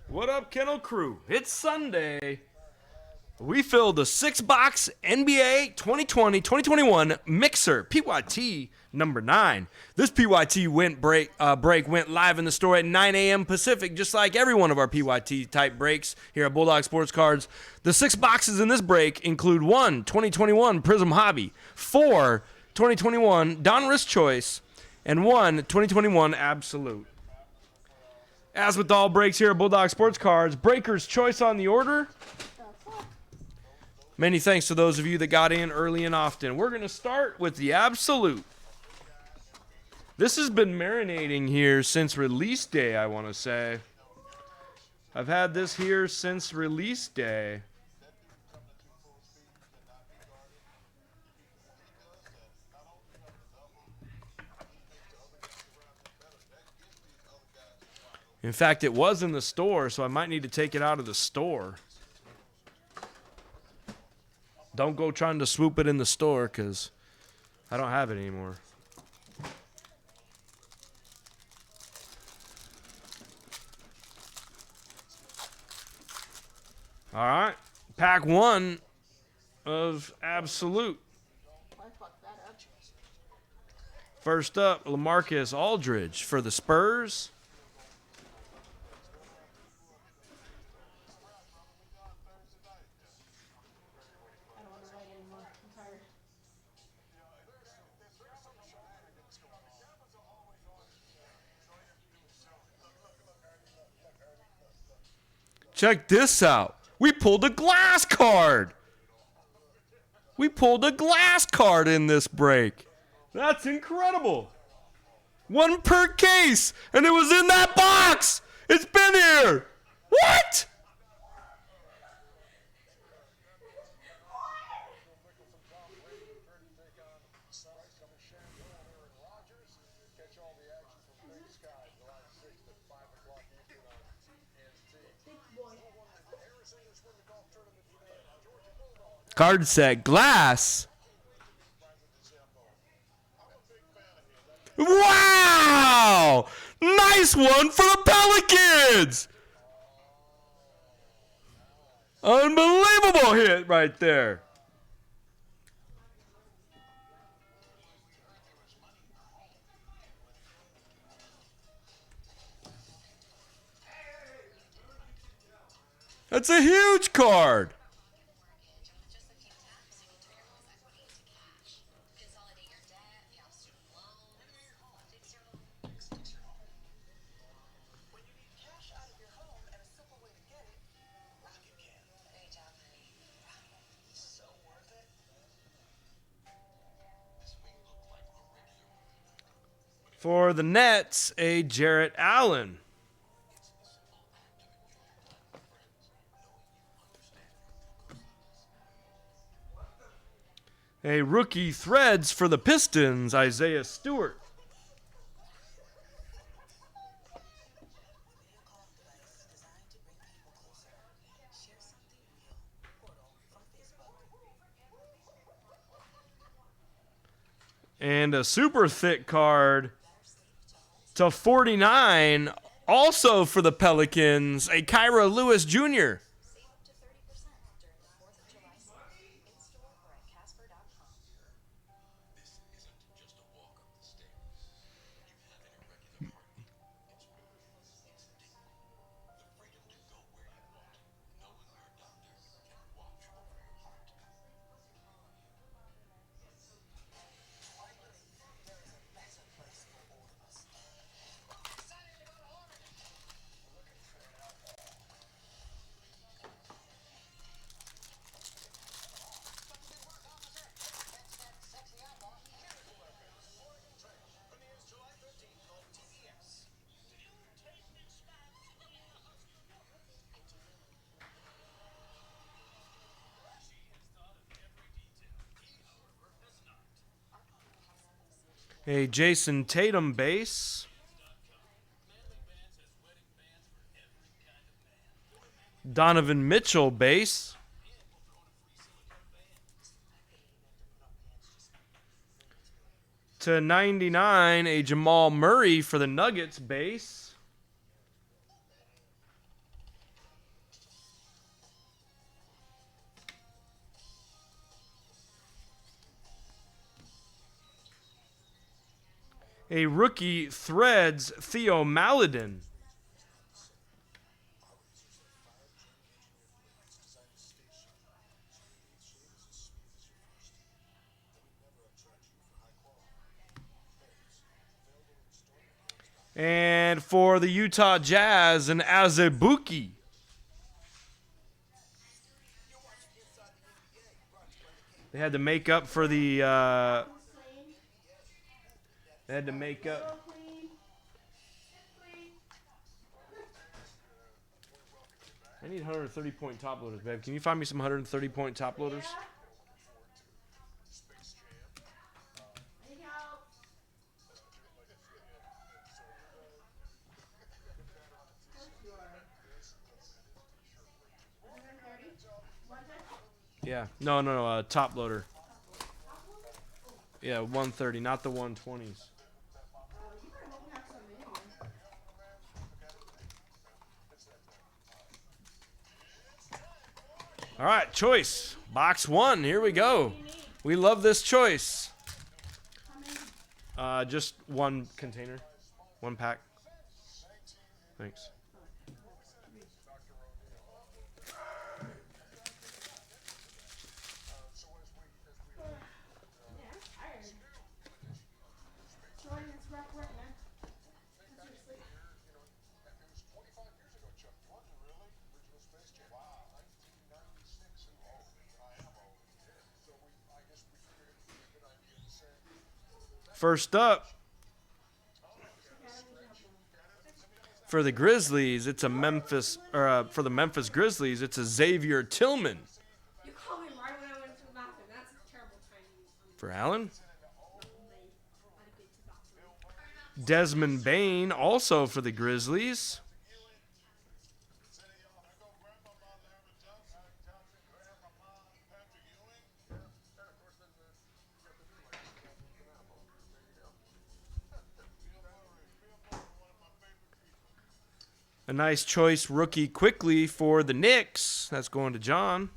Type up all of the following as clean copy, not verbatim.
What up, Kennel Crew? It's Sunday. We filled a 6-box NBA 2020-2021 Mixer PYT number 9. This PYT break went live in the store at 9 a.m. Pacific, just like every one of our PYT type breaks here at Bulldog Sports Cards. The 6 boxes in this break include 1 2021 Prism Hobby, 4 2021 Donruss Choice, and 1 2021 Absolute. As with all breaks here at Bulldog Sports Cards, Breaker's Choice on the order. Many thanks to those of you that got in early and often. We're going to start with the Absolute. This has been marinating here since release day, I want to say. I've had this here since release day. In fact, it was in the store, so I might need to take it out of the store. Don't go trying to swoop it in the store because I don't have it anymore. All right. Pack 1 of Absolute. First up, LaMarcus Aldridge for the Spurs. Check this out. We pulled a glass card. We pulled a glass card in this break. That's incredible. 1 per case, and it was in that box. It's been here. What? Card set glass. Wow! Nice one for the Pelicans! Unbelievable hit right there. That's a huge card. For the Nets, a Jarrett Allen. A rookie threads for the Pistons, Isaiah Stewart. And a super thick card to 49, also for the Pelicans, a Kyra Lewis Jr. A Jason Tatum base. Donovan Mitchell base. To 99, a Jamal Murray for the Nuggets base. A rookie Threads Theo Maledon. And for the Utah Jazz, an Azubuike. They had to make up for the. They had to make up. I need 130-point top loaders, babe. Can you find me some 130-point top loaders? Yeah. No. Top loader. Yeah, 130, not the 120s. All right, choice. Box 1. Here we go. We love this choice. Just one container. One pack. Thanks. First up, for the Grizzlies, it's a for the Memphis Grizzlies, it's a Xavier Tillman. You called me right when I went to the bathroom. That's a terrible timing. For Allen. Desmond Bane, also for the Grizzlies. A nice choice rookie quickly for the Knicks. That's going to John.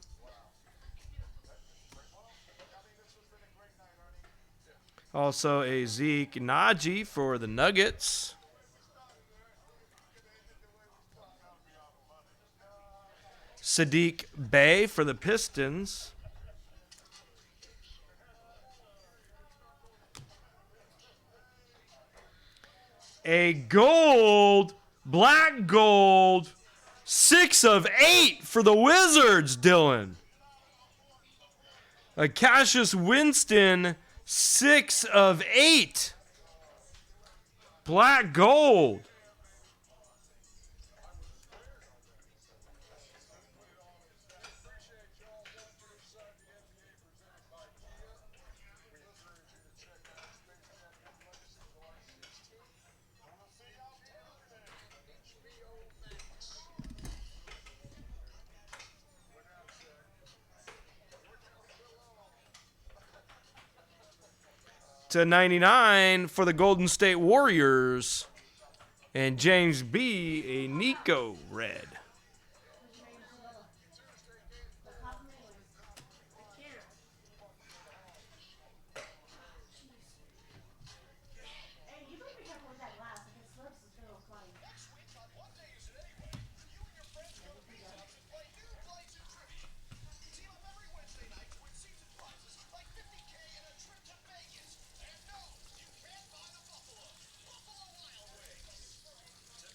Also a Zeke Naji for the Nuggets. Sadiq Bey for the Pistons. A gold, black gold, 6 of 8 for the Wizards, Dylan. A Cassius Winston, 6 of 8. Black gold. To 99 for the Golden State Warriors. And James B, a Nico red.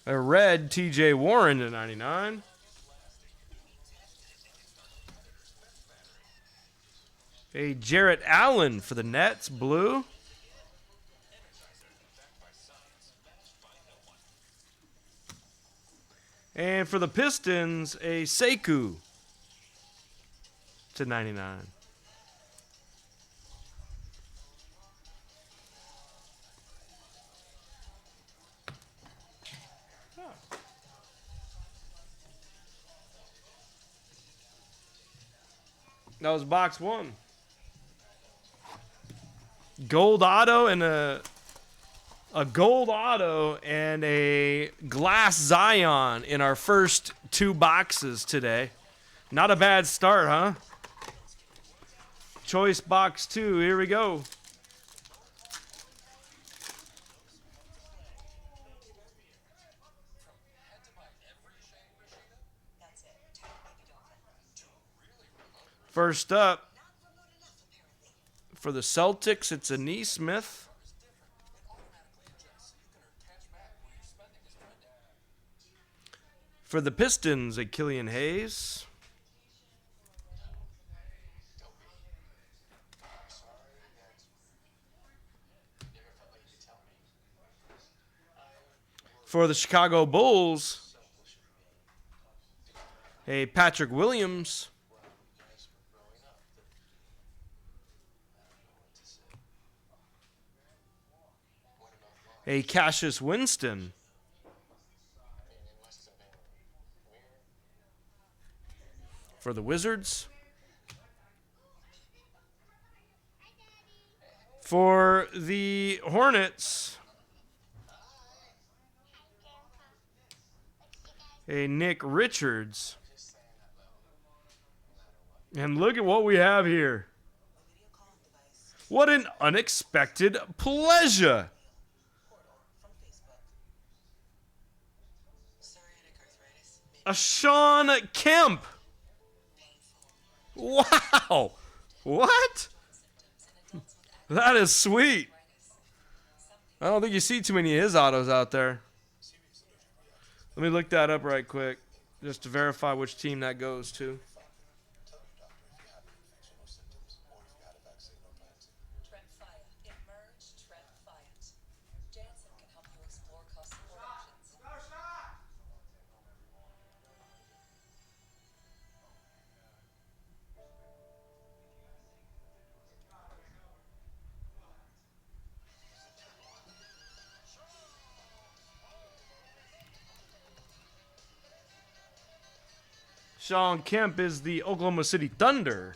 A red TJ Warren to 99. A Jarrett Allen for the Nets, blue. And for the Pistons, a Sekou to 99. That was box 1. Gold auto and a gold auto and a glass Zion in our first 2 boxes today. Not a bad start, huh? Choice box 2. Here we go. First up, for the Celtics, it's a Neesmith. For the Pistons, a Killian Hayes. For the Chicago Bulls, a Patrick Williams. A Cassius Winston. For the Wizards. For the Hornets, a Nick Richards. And look at what we have here. What an unexpected pleasure. A Sean Kemp. Wow. What? That is sweet. I don't think you see too many of his autos out there. Let me look that up right quick just to verify which team that goes to. Sean Kemp is the Oklahoma City Thunder.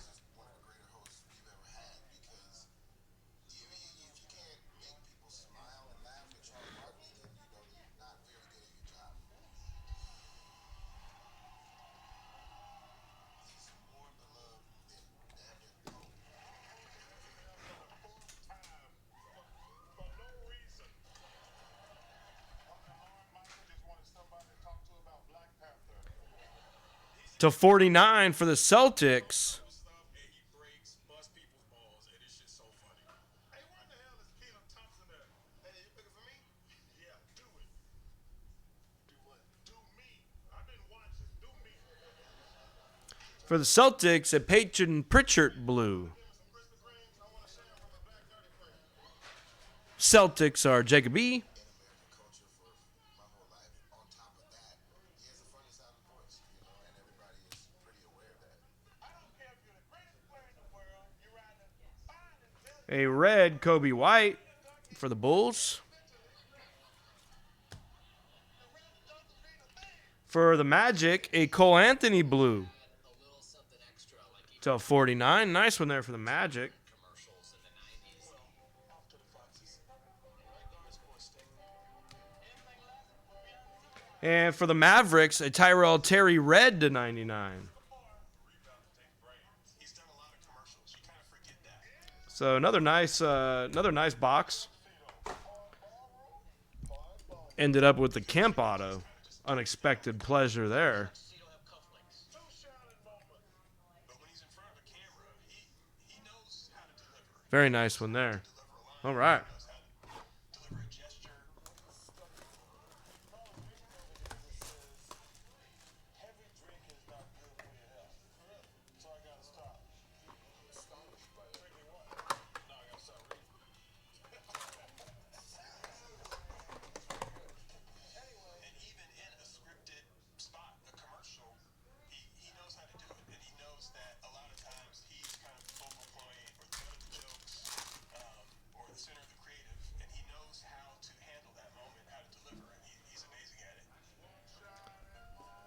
To 49 for the Celtics. For the Celtics, a Peyton Pritchard blue. Celtics are Jacob E. A red Kobe White for the Bulls. For the Magic, a Cole Anthony blue. To 49. Nice one there for the Magic. And for the Mavericks, a Tyrell Terry red to 99. So another nice box. Ended up with the Kemp auto. Unexpected pleasure there. Very nice one there. All right.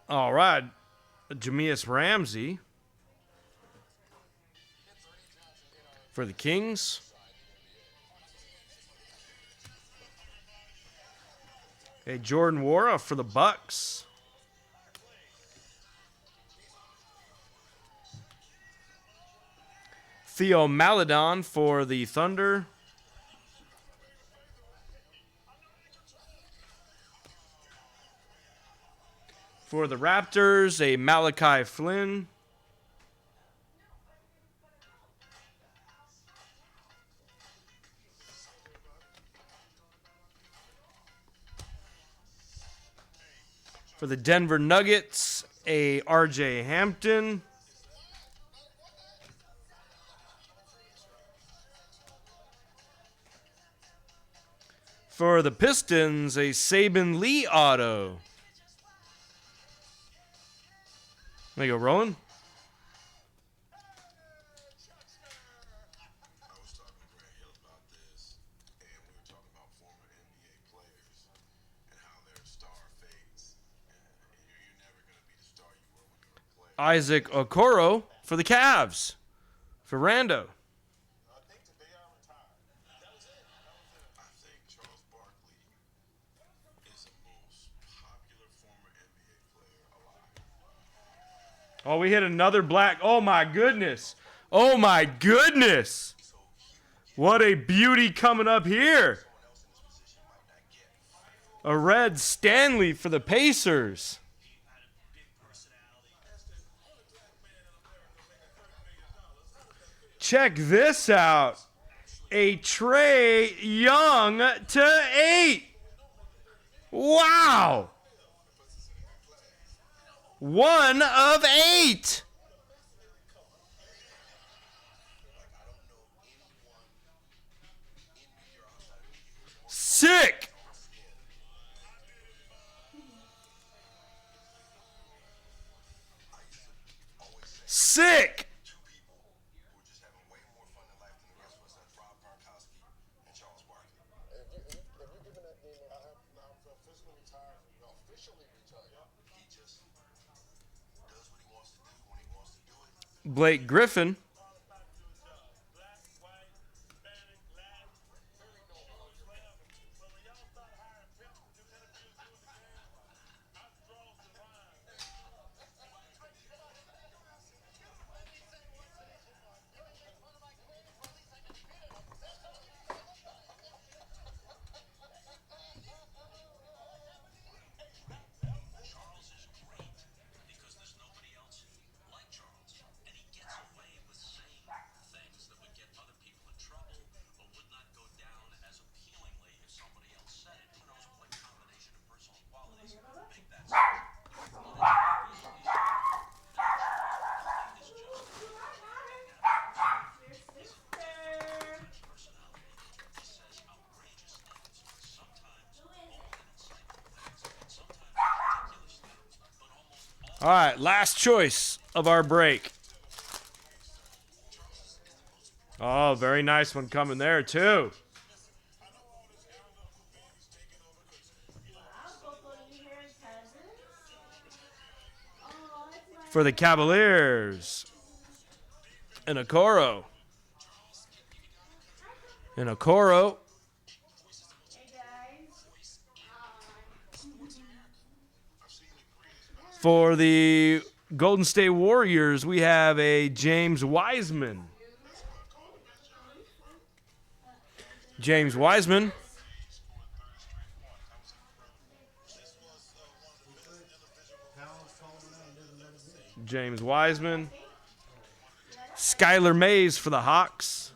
All right, Jameis Ramsey for the Kings. A Jordan Wara for the Bucks. Theo Maledon for the Thunder. For the Raptors, a Malachi Flynn. For the Denver Nuggets, a RJ Hampton. For the Pistons, a Saban Lee auto. There you go, rolling. Isaac Okoro for the Cavs. For Rando. Oh, we hit another black. Oh, my goodness. Oh, my goodness. What a beauty coming up here. A red Stanley for the Pacers. Check this out. A Trae Young /8. Wow. 1 of 8. Sick. Sick. Blake Griffin. All right, last choice of our break. Oh, very nice one coming there, too. For the Cavaliers, an Okoro. An Okoro. For the Golden State Warriors, we have a James Wiseman. James Wiseman. James Wiseman. Skylar Mays for the Hawks.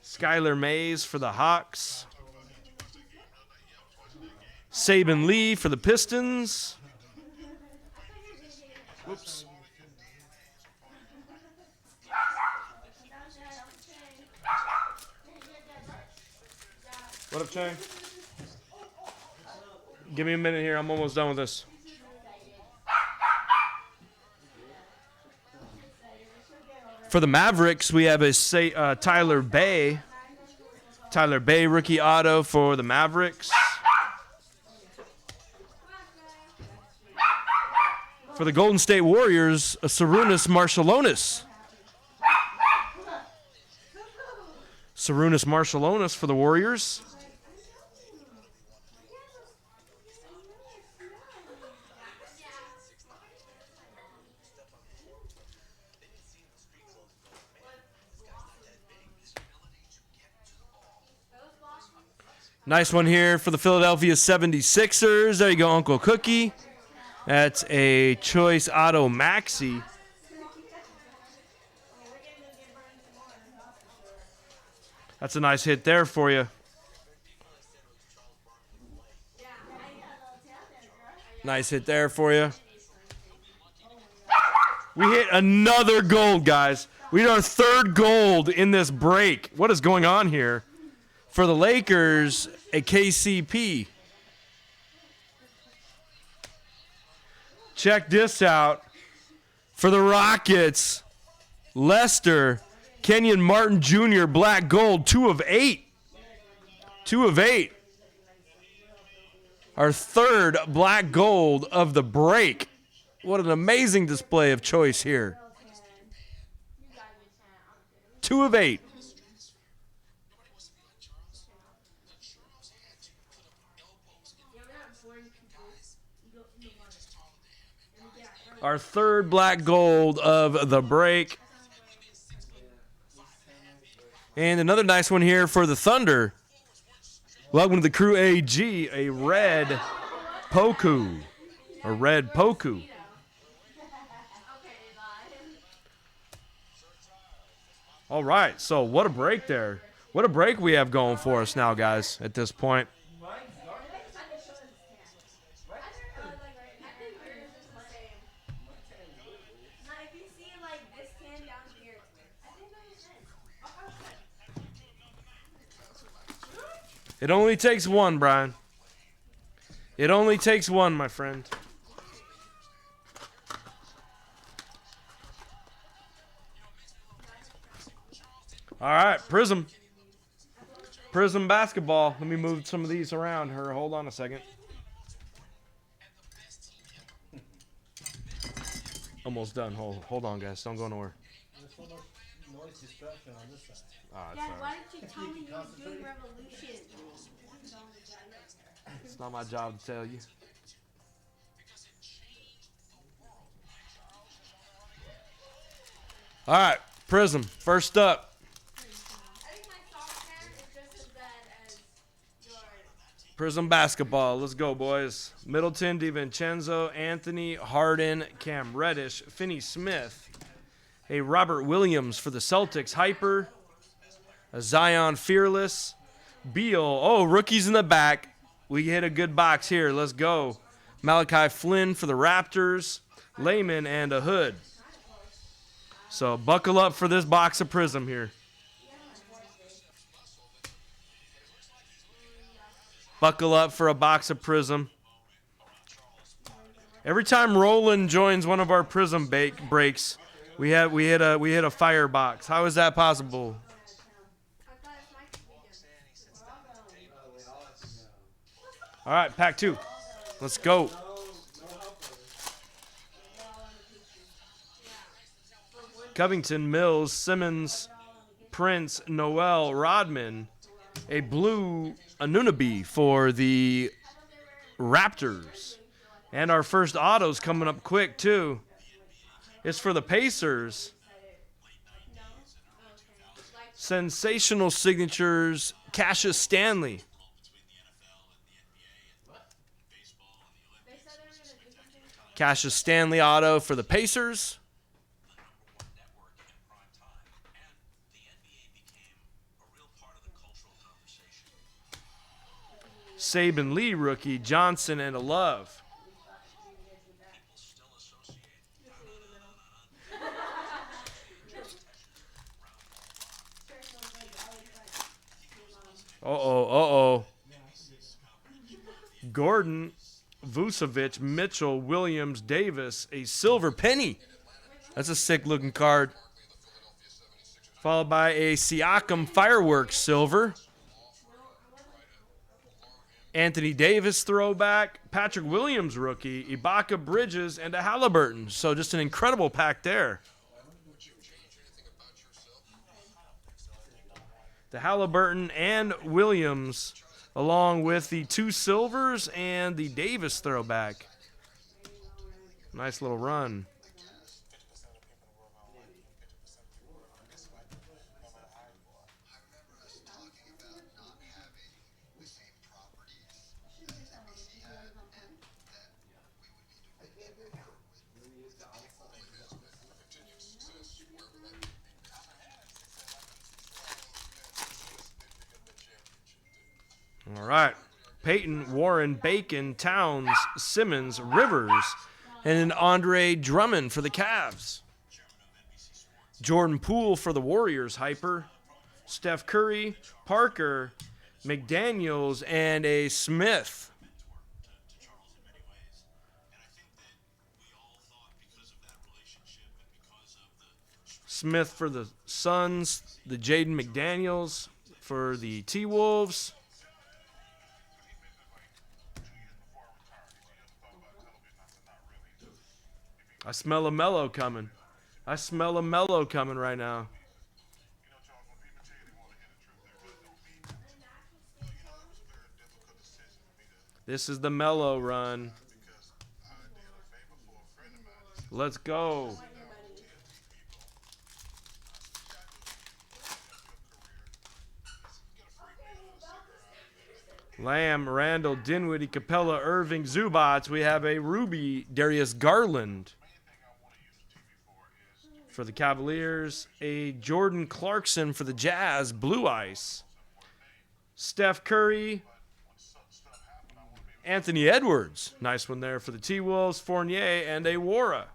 Skylar Mays for the Hawks. Saban Lee for the Pistons. Whoops. What up, Chang? Give me a minute here. I'm almost done with this. For the Mavericks, we have a Tyler Bay. Tyler Bay rookie auto for the Mavericks. For the Golden State Warriors, a Sarunas Marciulionis. Sarunas Marciulionis for the Warriors. Nice one here for the Philadelphia 76ers. There you go, Uncle Cookie. That's a Choice Auto Maxi. That's a nice hit there for you. Nice hit there for you. We hit another gold, guys. We hit our third gold in this break. What is going on here? For the Lakers, a KCP. Check this out. For the Rockets, Lester, Kenyon Martin Jr., black gold, 2 of 8. 2 of 8. Our third black gold of the break. What an amazing display of choice here. 2 of 8. Our third black gold of the break. And another nice one here for the Thunder. Welcome to the Crew AG, a red Poku. A red Poku. All right, so what a break there. What a break we have going for us now, guys, at this point. It only takes one, Brian. It only takes one, my friend. All right, Prism. Prism basketball. Let me move some of these around her. Hold on a second. Almost done. Hold on, guys. Don't go nowhere. There's so much noise distraction on this side. Dad, why didn't you tell me you were doing Revolution? It's not my job to tell you. All right, Prism. First up. I think my socks hand is just as bad as yours. Prism basketball. Let's go, boys. Middleton, DiVincenzo, Anthony, Harden, Cam Reddish, Finney Smith. A Robert Williams for the Celtics. Hyper. A Zion Fearless. Beal. Oh, rookies in the back. We hit a good box here. Let's go. Malachi Flynn for the Raptors. Layman and a Hood. So buckle up for this box of Prism here. Buckle up for a box of Prism. Every time Roland joins one of our Prism breaks, we hit a fire box. How is that possible? All right, pack 2. Let's go. Covington, Mills, Simmons, Prince, Noel, Rodman. A blue Anunoby for the Raptors. And our first auto's coming up quick, too. It's for the Pacers. Sensational signatures, Cassius Stanley. Cassius Stanley auto for the Pacers. Saban Lee rookie, Johnson and a Love. Uh-oh. Gordon, Vucevic, Mitchell, Williams, Davis, a silver penny. That's a sick-looking card. Followed by a Siakam Fireworks silver. Anthony Davis throwback, Patrick Williams rookie, Ibaka Bridges, and a Halliburton. So just an incredible pack there. The Halliburton and Williams, along with the 2 silvers and the Davis throwback. Nice little run. All right, Payton, Warren, Bacon, Towns, Simmons, Rivers, and an Andre Drummond for the Cavs. Jordan Poole for the Warriors, Hyper. Steph Curry, Parker, McDaniels, and a Smith. Smith for the Suns, the Jaden McDaniels for the T-Wolves. I smell a mellow coming. I smell a mellow coming right now. This is the mellow run. Let's go. Lamb, Randall, Dinwiddie, Capella, Irving, Zubats. We have a Ruby, Darius Garland for the Cavaliers. A Jordan Clarkson for the Jazz, Blue Ice. Steph Curry, Anthony Edwards. Nice one there for the T-Wolves. Fournier, and a Wara.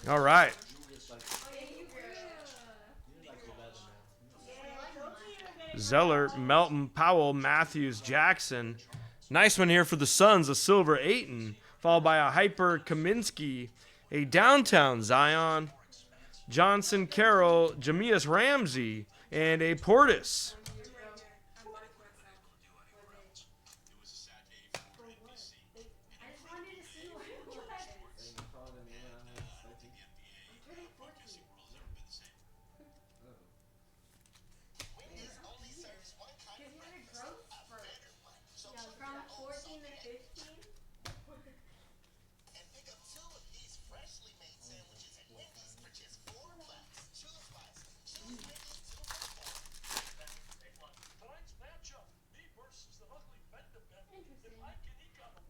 All right. Zeller, Melton, Powell, Matthews, Jackson. Nice one here for the Suns, a silver Ayton, followed by a Hyper Kaminsky, a downtown Zion, Johnson, Carroll, Jamias Ramsey, and a Portis.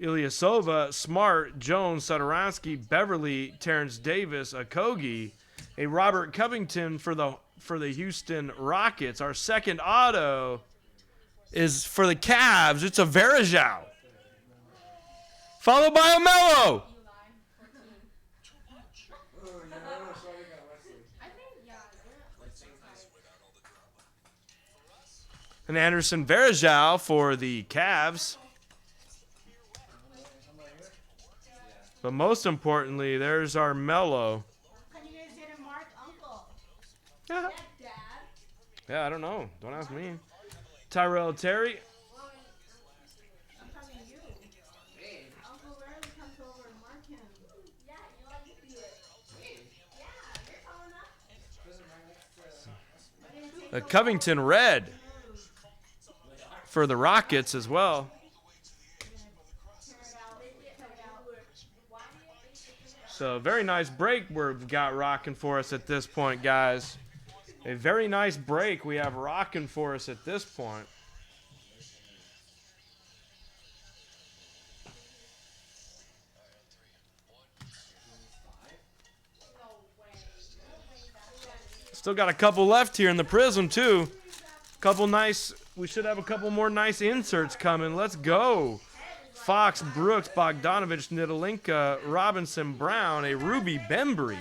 Ilyasova, Smart, Jones, Satoransky, Beverly, Terrence Davis, Okogie, a Robert Covington for the Houston Rockets. Our second auto is for the Cavs. It's a Verajao, followed by a Melo. And Anderson Varejao for the Cavs. But most importantly, there's our Melo. Can you guys get a mark, Uncle? Yeah. Dad? Yeah, I don't know. Don't ask me. Tyrell Terry. I'm talking to you. Uncle rarely comes over and mark him. Yeah, you like to do it. Yeah, you're calling up. A Covington Red for the Rockets as well. So very nice break we've got rocking for us at this point, guys. A very nice break we have rocking for us at this point. Still got a couple left here in the Prism too. We should have a couple more nice inserts coming. Let's go. Fox, Brooks, Bogdanovich, Nidalinka, Robinson, Brown, a Ruby Bembry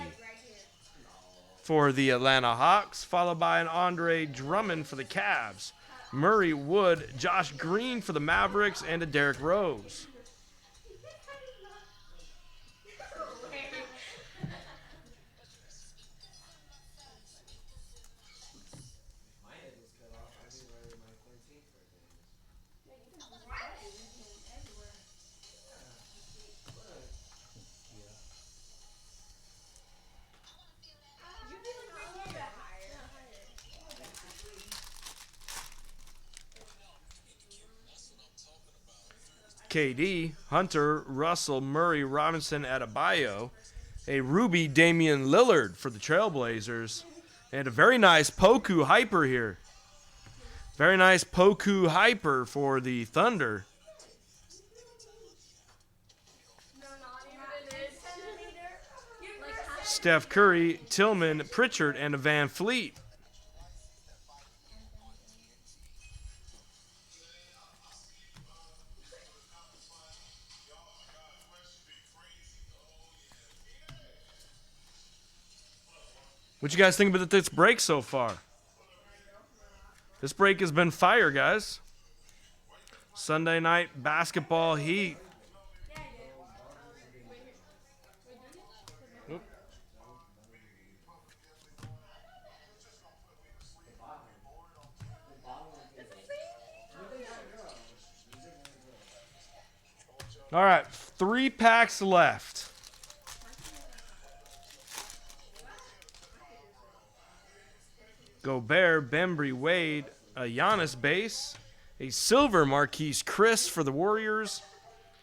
for the Atlanta Hawks, followed by an Andre Drummond for the Cavs, Murray, Wood, Josh Green for the Mavericks, and a Derrick Rose. KD, Hunter, Russell, Murray, Robinson, Adebayo. A ruby Damian Lillard for the Trailblazers. And a very nice Poku Hyper here. Very nice Poku Hyper for the Thunder. Steph Curry, Tillman, Pritchard, and a Van Fleet. What you guys think about this break so far? This break has been fire, guys. Sunday night basketball heat. Oop. All right, 3 packs left. Gobert, Bembry, Wade, a Giannis base, a silver Marquise Chris for the Warriors,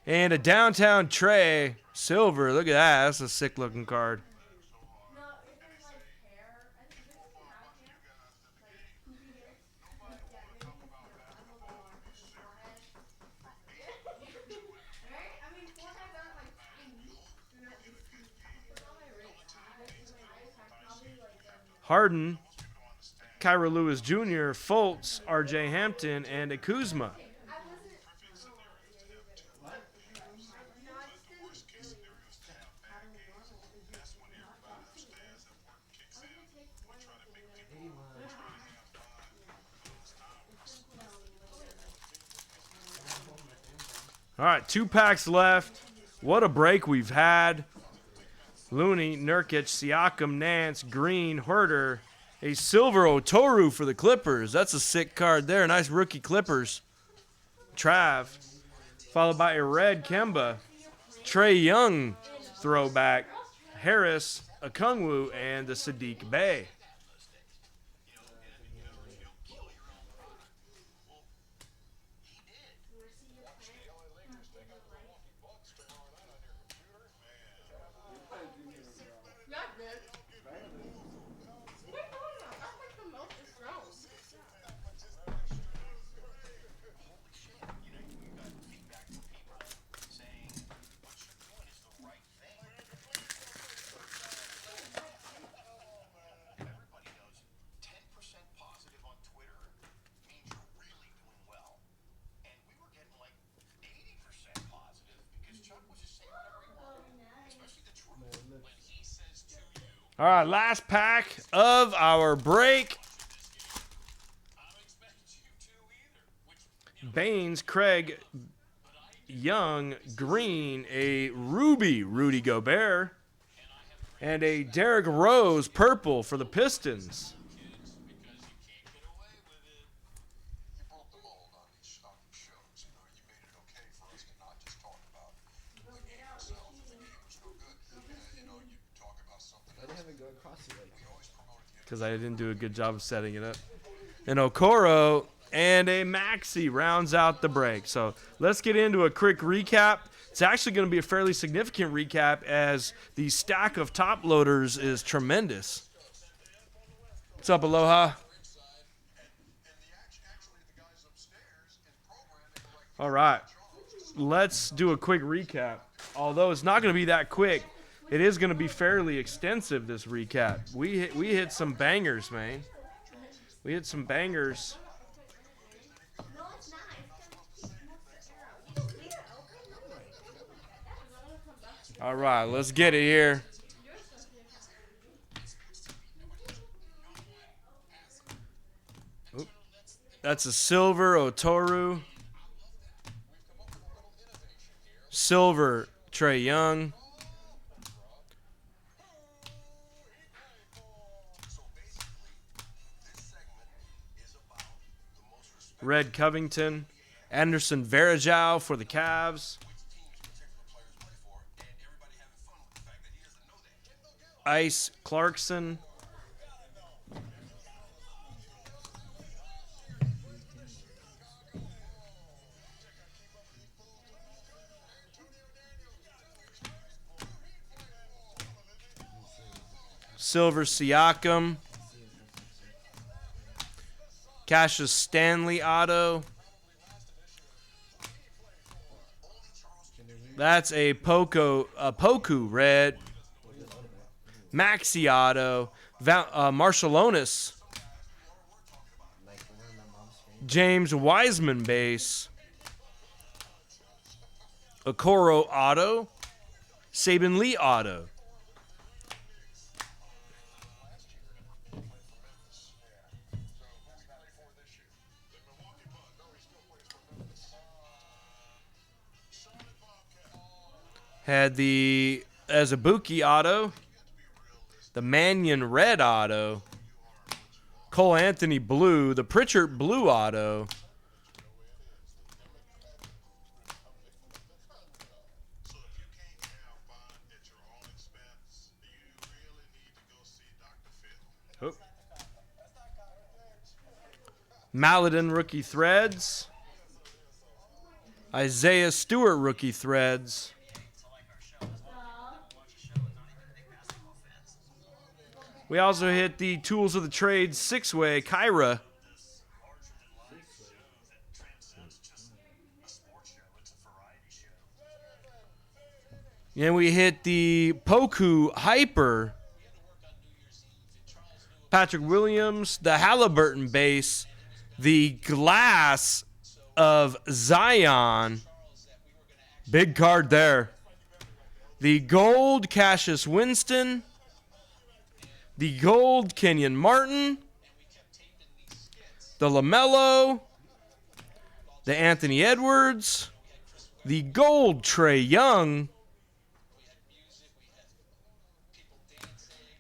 and a downtown Trey silver. Look at that. That's a sick-looking card. Harden, Kyra Lewis Jr., Fultz, R.J. Hampton, and a Kuzma. All right, 2 packs left. What a break we've had. Looney, Nurkic, Siakam, Nance, Green, Herder. A silver Otoru for the Clippers. That's a sick card there. Nice rookie Clippers. Trav. Followed by a red Kemba. Trey Young throwback. Harris, Okongwu, and the Sadiq Bey. All right, last pack of our break. Baines, Craig, Young, Green, a ruby Rudy Gobert, and a Derrick Rose purple for the Pistons. Because I didn't do a good job of setting it up. An Okoro and a Maxi rounds out the break. So let's get into a quick recap. It's actually going to be a fairly significant recap as the stack of top loaders is tremendous. What's up, Aloha? All right. Let's do a quick recap. Although it's not going to be that quick, it is going to be fairly extensive, this recap. We hit some bangers, man. We hit some bangers. All right, let's get it here. Oop. That's a silver Otoru. Silver Trey Young. Red Covington. Anderson Varejao for the Cavs. Ice Clarkson. Silver Siakam. Cassius Stanley auto. That's a Poku red. Maxi auto. Marshallonis. James Wiseman base. Okoro auto. Saban Lee auto. Had the Azubuike auto. The Mannion red auto. Cole Anthony blue. The Pritchard blue auto. Oh. Maladin rookie threads. Isaiah Stewart rookie threads. We also hit the Tools of the Trade 6-way Kyra. And we hit the Poku Hyper. Patrick Williams, the Halliburton base, the glass of Zion. Big card there. The gold Cassius Winston. The gold Kenyon Martin. The LaMelo. The Anthony Edwards. The gold Trae Young.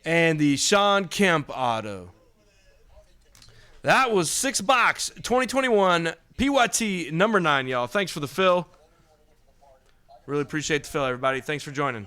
And the Sean Kemp auto. That was 6-box 2021 PYT number 9, y'all. Thanks for the fill. Really appreciate the fill, everybody. Thanks for joining.